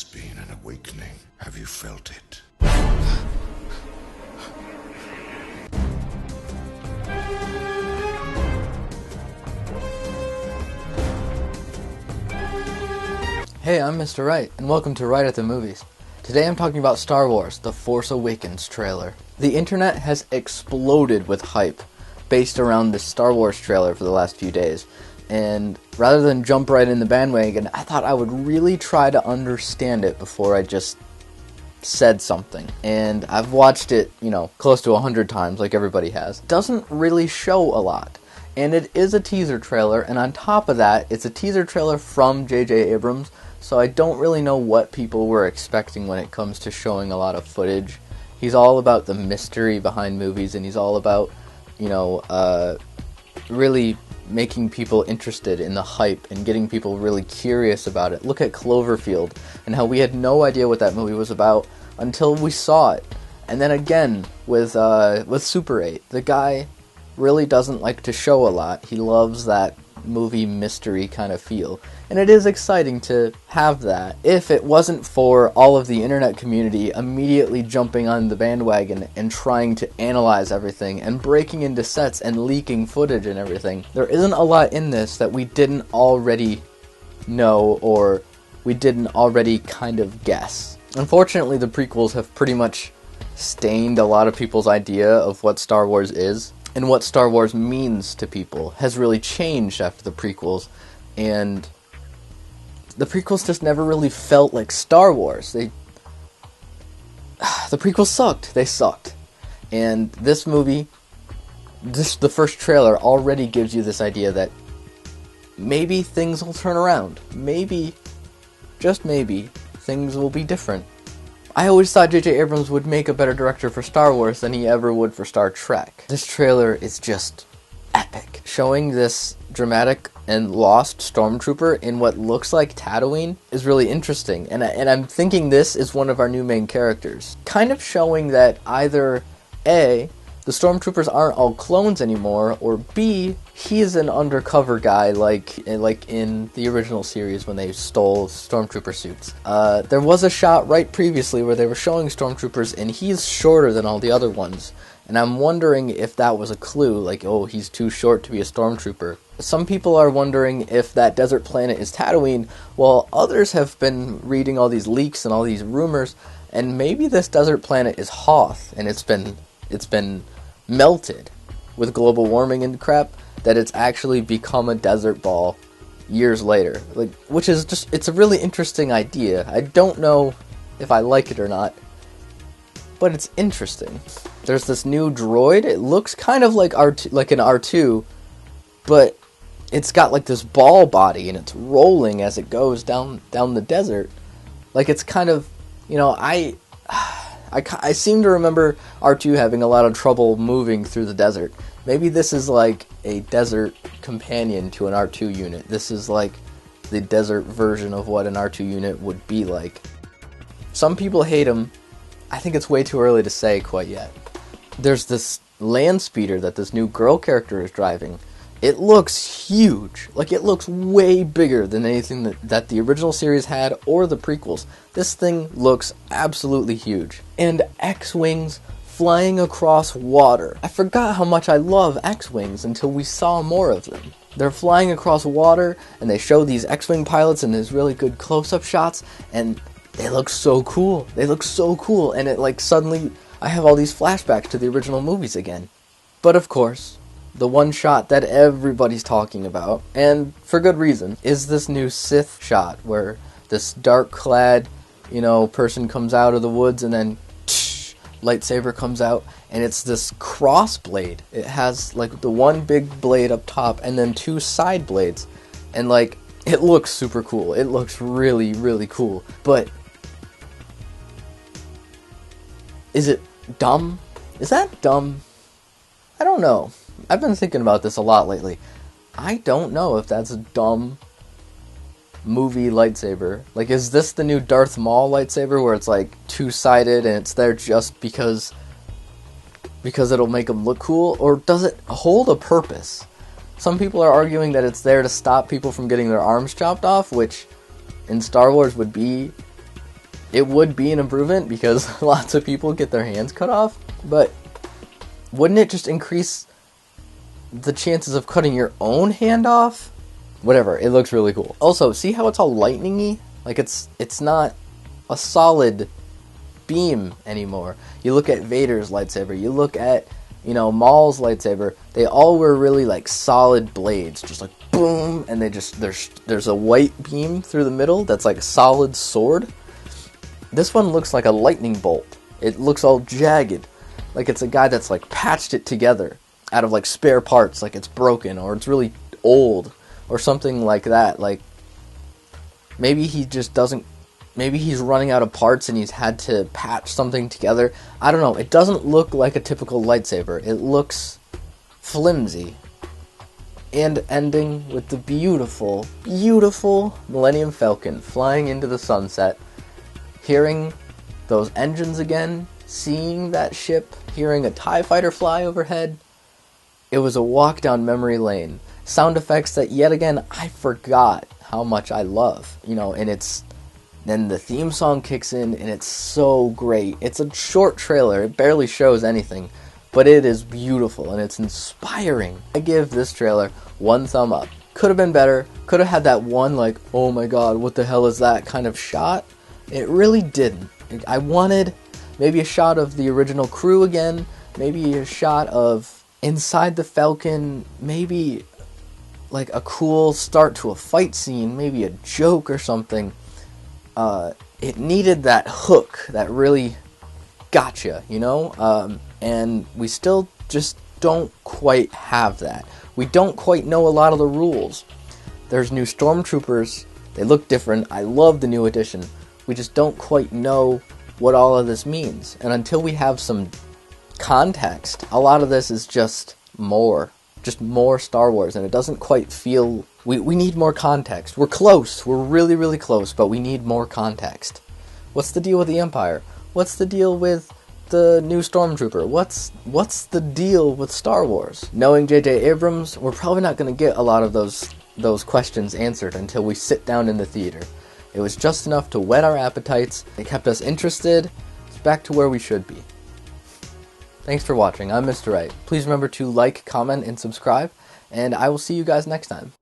has been an awakening. Have you felt it? Hey, I'm Mr. Wright, and welcome to Wright at the Movies. Today I'm talking about Star Wars, The Force Awakens trailer. The internet has exploded with hype based around this Star Wars trailer for the last few days, and rather than jump right in the bandwagon, I thought I would really try to understand it before I just said something. And I've watched it, close to 100 times, like everybody has. It doesn't really show a lot. And it is a teaser trailer, and on top of that, it's a teaser trailer from J.J. Abrams, so I don't really know what people were expecting when it comes to showing a lot of footage. He's all about the mystery behind movies, and he's all about, really making people interested in the hype and getting people really curious about it. Look at Cloverfield, and how we had no idea what that movie was about until we saw it. And then again, with Super 8, the guy really doesn't like to show a lot. He loves that movie mystery kind of feel. And it is exciting to have that, if it wasn't for all of the internet community immediately jumping on the bandwagon and trying to analyze everything and breaking into sets and leaking footage and everything. There isn't a lot in this that we didn't already know or we didn't already kind of guess. Unfortunately, the prequels have pretty much stained a lot of people's idea of what Star Wars is. And what Star Wars means to people has really changed after the prequels, and the prequels just never really felt like Star Wars. The prequels sucked. They sucked. And this movie, the first trailer, already gives you this idea that maybe things will turn around. Maybe, just maybe, things will be different. I always thought J.J. Abrams would make a better director for Star Wars than he ever would for Star Trek. This trailer is just epic. Showing this dramatic and lost stormtrooper in what looks like Tatooine is really interesting. And I'm thinking this is one of our new main characters. Kind of showing that either A, the stormtroopers aren't all clones anymore, or B, he's an undercover guy like in the original series when they stole stormtrooper suits. There was a shot right previously where they were showing stormtroopers, and he's shorter than all the other ones. And I'm wondering if that was a clue, like, oh, he's too short to be a stormtrooper. Some people are wondering if that desert planet is Tatooine, while others have been reading all these leaks and all these rumors, and maybe this desert planet is Hoth, and it's been melted with global warming and crap, that it's actually become a desert ball years later. Which is just, it's a really interesting idea. I don't know if I like it or not, but it's interesting. There's this new droid. It looks kind of like R2, like an R2, but it's got like this ball body and it's rolling as it goes down the desert. Like, it's kind of, I seem to remember R2 having a lot of trouble moving through the desert. Maybe this is like a desert companion to an R2 unit. This is like the desert version of what an R2 unit would be like. Some people hate him. I think it's way too early to say quite yet. There's this land speeder that this new girl character is driving. It looks huge. Like, it looks way bigger than anything that the original series had or the prequels. This thing looks absolutely huge. And X-Wings flying across water. I forgot how much I love X-Wings until we saw more of them. They're flying across water, and they show these X-Wing pilots in these really good close-up shots, and they look so cool. They look so cool, and it suddenly, I have all these flashbacks to the original movies again. But of course, the one shot that everybody's talking about, and for good reason, is this new Sith shot where this dark-clad, person comes out of the woods and then lightsaber comes out, and it's this cross blade. It has like the one big blade up top and then two side blades, and it looks super cool. It looks really, really cool. But is it dumb? Is that dumb? I don't know. I've been thinking about this a lot lately. I don't know if that's a dumb movie lightsaber. Is this the new Darth Maul lightsaber where it's two-sided and it's there just because it'll make him look cool? Or does it hold a purpose? Some people are arguing that it's there to stop people from getting their arms chopped off, which in Star Wars would be it would be an improvement because lots of people get their hands cut off, but wouldn't it just increase the chances of cutting your own hand off? Whatever, it looks really cool. Also, see how it's all lightning-y? Like, it's not a solid beam anymore. You look at Vader's lightsaber, you look at, Maul's lightsaber, they all were really, like, solid blades, just like, boom, and they just, there's a white beam through the middle that's like a solid sword. This one looks like a lightning bolt. It looks all jagged, like it's a guy that's, like, patched it together out of, like, spare parts, like it's broken, or it's really old, or something like that. Like, maybe he just doesn't, maybe he's running out of parts and he's had to patch something together. I don't know, it doesn't look like a typical lightsaber. It looks flimsy. And ending with the beautiful, beautiful Millennium Falcon flying into the sunset, hearing those engines again, seeing that ship, hearing a TIE fighter fly overhead. It was a walk down memory lane. Sound effects that, yet again, I forgot how much I love. And then the theme song kicks in, and it's so great. It's a short trailer, it barely shows anything, but it is beautiful, and it's inspiring. I give this trailer 1 thumb up. Could have been better, could have had that one, like, oh my god, what the hell is that kind of shot. It really didn't. I wanted maybe a shot of the original crew again, maybe a shot of inside the Falcon, maybe like a cool start to a fight scene, maybe a joke or something. It needed that hook that really gotcha, and we still just don't quite have that. We don't quite know a lot of the rules. There's new stormtroopers, they look different, I love the new addition. We just don't quite know what all of this means, and until we have some context, a lot of this is just more Star Wars, and it doesn't quite feel, we need more context. We're close, we're really, really close, but we need more context. What's the deal with the Empire? What's the deal with the new Stormtrooper? What's the deal with Star Wars? Knowing J.J. Abrams, we're probably not going to get a lot of those questions answered until we sit down in the theater. It was just enough to whet our appetites, it kept us interested, it's back to where we should be. Thanks for watching, I'm Mr. Wright. Please remember to like, comment, and subscribe, and I will see you guys next time.